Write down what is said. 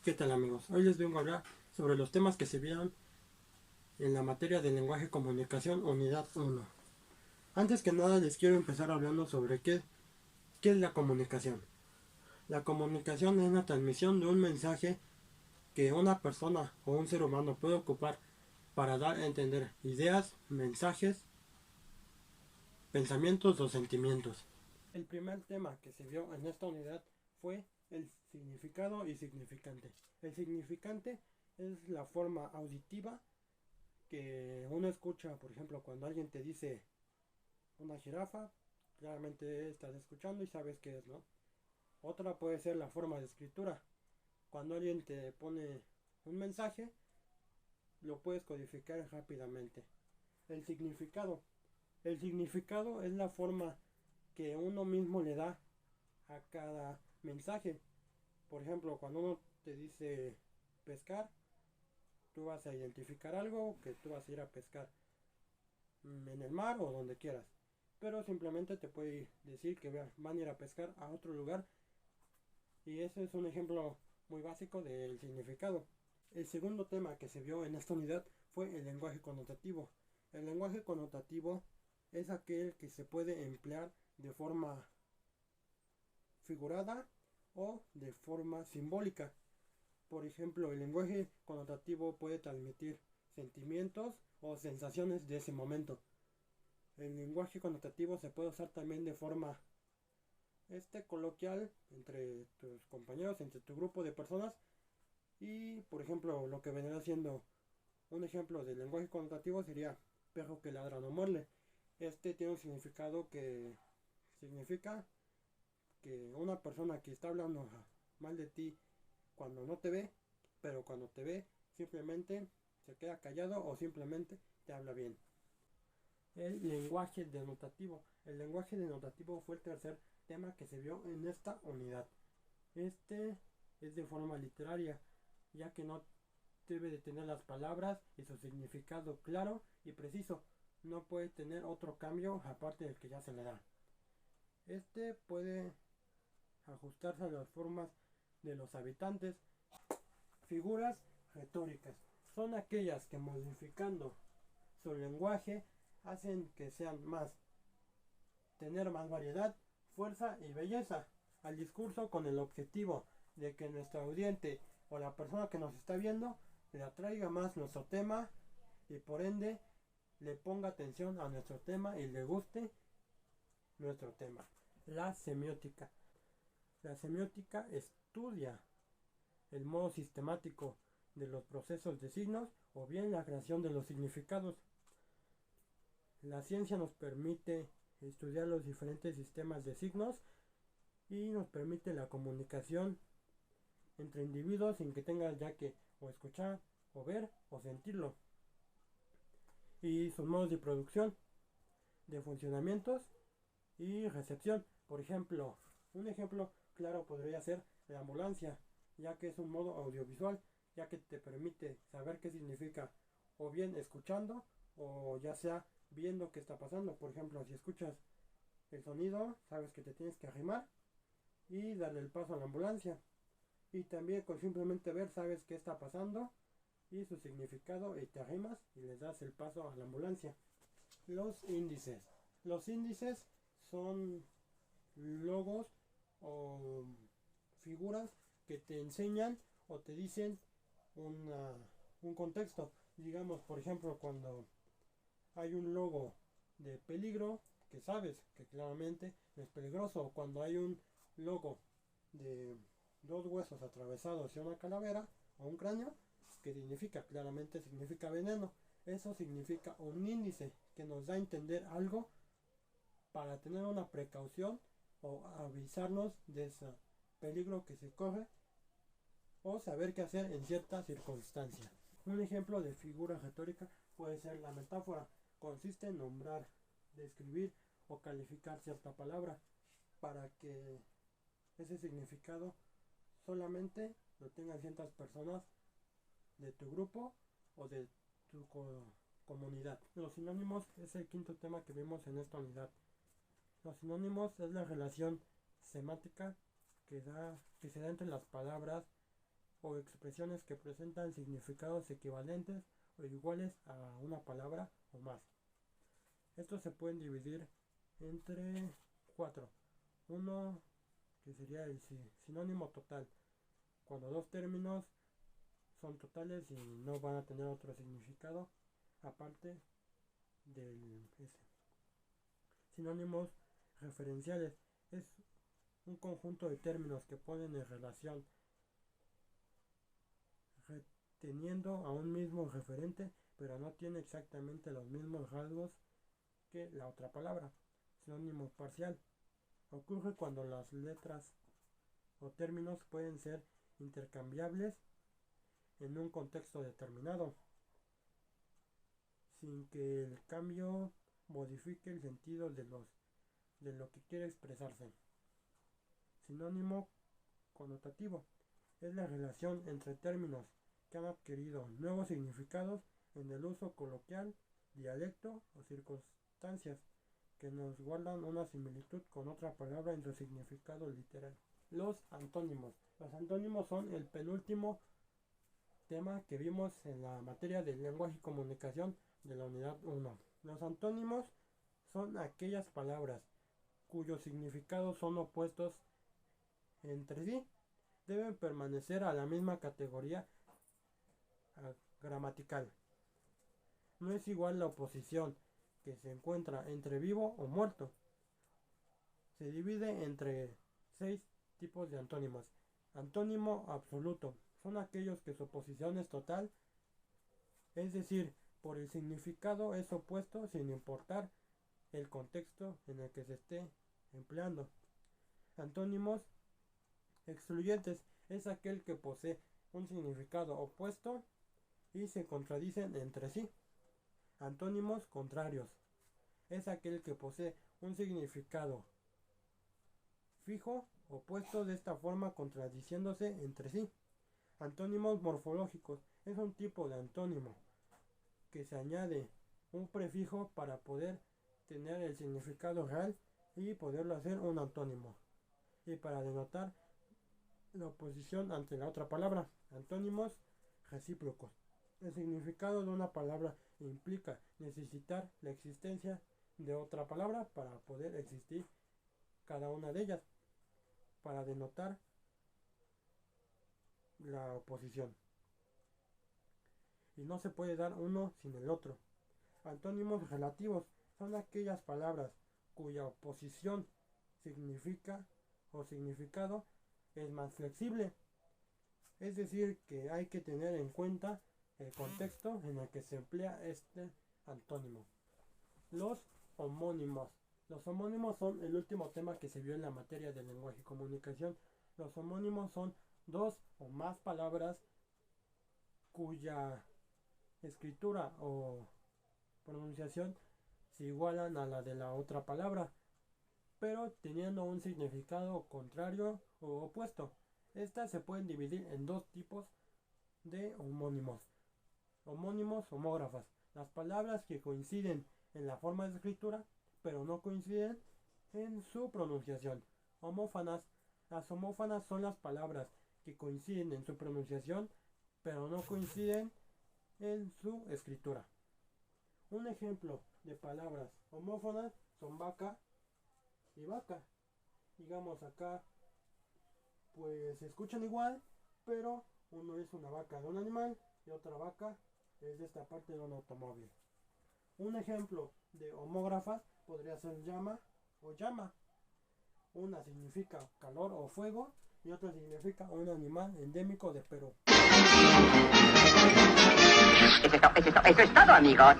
¿Qué tal amigos? Hoy les vengo a hablar sobre los temas que se vieron en la materia de lenguaje y comunicación unidad 1. Antes que nada les quiero empezar hablando sobre qué es la comunicación. La comunicación es la transmisión de un mensaje que una persona o un ser humano puede ocupar para dar a entender ideas, mensajes, pensamientos o sentimientos. El primer tema que se vio en esta unidad fue el significado y significante. El significante es la forma auditiva que uno escucha, por ejemplo, cuando alguien te dice una jirafa, claramente estás escuchando y sabes qué es, ¿no? Otra puede ser la forma de escritura. Cuando alguien te pone un mensaje, lo puedes codificar rápidamente. El significado. El significado es la forma que uno mismo le da a cada mensaje. Por ejemplo, cuando uno te dice pescar, tú vas a identificar algo que tú vas a ir a pescar en el mar o donde quieras. Pero simplemente te puede decir que van a ir a pescar a otro lugar. Y ese es un ejemplo muy básico del significado. El segundo tema que se vio en esta unidad fue el lenguaje connotativo. El lenguaje connotativo es aquel que se puede emplear de forma figurada o de forma simbólica. Por ejemplo, el lenguaje connotativo puede transmitir sentimientos o sensaciones de ese momento. El lenguaje connotativo se puede usar también de forma coloquial entre tus compañeros, entre tu grupo de personas. Y por ejemplo, lo que vendrá siendo un ejemplo de lenguaje connotativo sería perro que ladra no muerde. Este tiene un significado que significa que una persona que está hablando mal de ti cuando no te ve, pero cuando te ve simplemente se queda callado o simplemente te habla bien. El lenguaje denotativo. El lenguaje denotativo fue el tercer tema que se vio en esta unidad. Este es de forma literaria, ya que no debe de tener las palabras y su significado claro y preciso. No puede tener otro cambio aparte del que ya se le da. Este puede ajustarse a las formas de los habitantes. Figuras retóricas son aquellas que modificando su lenguaje hacen que sean más, tener más variedad, fuerza y belleza al discurso con el objetivo de que nuestro audiente o la persona que nos está viendo le atraiga más nuestro tema y por ende le ponga atención a nuestro tema y le guste nuestro tema. La semiótica. La semiótica estudia el modo sistemático de los procesos de signos o bien la creación de los significados. La ciencia nos permite estudiar los diferentes sistemas de signos y nos permite la comunicación entre individuos sin que tengas ya que o escuchar o ver o sentirlo. Y sus modos de producción, de funcionamientos y recepción. Por ejemplo, un ejemplo claro podría ser la ambulancia, ya que es un modo audiovisual, ya que te permite saber qué significa o bien escuchando o ya sea viendo qué está pasando. Por ejemplo, si escuchas el sonido, sabes que te tienes que arrimar y darle el paso a la ambulancia. Y también con simplemente ver sabes qué está pasando y su significado y te arrimas y les das el paso a la ambulancia. Los índices. Los índices son logos o figuras que te enseñan o te dicen un contexto. Digamos, por ejemplo, cuando hay un logo de peligro, que sabes que claramente es peligroso. Cuando hay un logo de dos huesos atravesados y una calavera o un cráneo, que significa claramente significa veneno. Eso significa un índice que nos da a entender algo para tener una precaución o avisarnos de ese peligro que se corre o saber qué hacer en cierta circunstancia. Un ejemplo de figura retórica puede ser la metáfora. Consiste en nombrar, describir o calificar cierta palabra para que ese significado solamente lo tengan ciertas personas de tu grupo o de tu comunidad. Los sinónimos es el quinto tema que vimos en esta unidad. Los sinónimos es la relación semántica que se da entre las palabras o expresiones que presentan significados equivalentes o iguales a una palabra o más. Estos se pueden dividir entre 4. Uno que sería el sinónimo total, cuando dos términos son totales y no van a tener otro significado aparte del ese. Sinónimos referenciales es un conjunto de términos que ponen en relación reteniendo a un mismo referente, pero no tiene exactamente los mismos rasgos que la otra palabra. Sinónimo parcial ocurre cuando las letras o términos pueden ser intercambiables en un contexto determinado, sin que el cambio modifique el sentido de lo que quiere expresarse. Sinónimo connotativo es la relación entre términos que han adquirido nuevos significados en el uso coloquial, dialecto o circunstancias que nos guardan una similitud con otra palabra en su significado literal. Los antónimos. Los antónimos son el penúltimo tema que vimos en la materia de lenguaje y comunicación de la unidad 1. Los antónimos son aquellas palabras cuyos significados son opuestos entre sí. Deben permanecer a la misma categoría gramatical. No es igual la oposición que se encuentra entre vivo o muerto. Se divide entre 6 tipos de antónimos. Antónimo absoluto son aquellos que su oposición es total, es decir, por el significado es opuesto sin importar el contexto en el que se esté empleando. Antónimos excluyentes es aquel que posee un significado opuesto y se contradicen entre sí. Antónimos contrarios es aquel que posee un significado fijo opuesto, de esta forma contradiciéndose entre sí. Antónimos morfológicos es un tipo de antónimo que se añade un prefijo para poder tener el significado real y poderlo hacer un antónimo, y para denotar la oposición ante la otra palabra. Antónimos recíprocos. El significado de una palabra implica necesitar la existencia de otra palabra para poder existir cada una de ellas, para denotar la oposición. Y no se puede dar uno sin el otro. Antónimos relativos son aquellas palabras cuya oposición significa o significado es más flexible. Es decir, que hay que tener en cuenta el contexto en el que se emplea este antónimo. Los homónimos. Los homónimos son el último tema que se vio en la materia de lenguaje y comunicación. Los homónimos son dos o más palabras cuya escritura o pronunciación se igualan a la de la otra palabra, pero teniendo un significado contrario o opuesto. Estas se pueden dividir en dos tipos de homónimos. Homónimos homógrafas. Las palabras que coinciden en la forma de escritura, pero no coinciden en su pronunciación. Homófanas. Las homófanas son las palabras que coinciden en su pronunciación, pero no coinciden en su escritura. Un ejemplo de palabras homófonas son vaca y vaca. Digamos acá, pues se escuchan igual, pero uno es una vaca de un animal y otra vaca es de esta parte de un automóvil. Un ejemplo de homógrafas podría ser llama o llama. Una significa calor o fuego y otra significa un animal endémico de Perú. Eso es todo, amigos.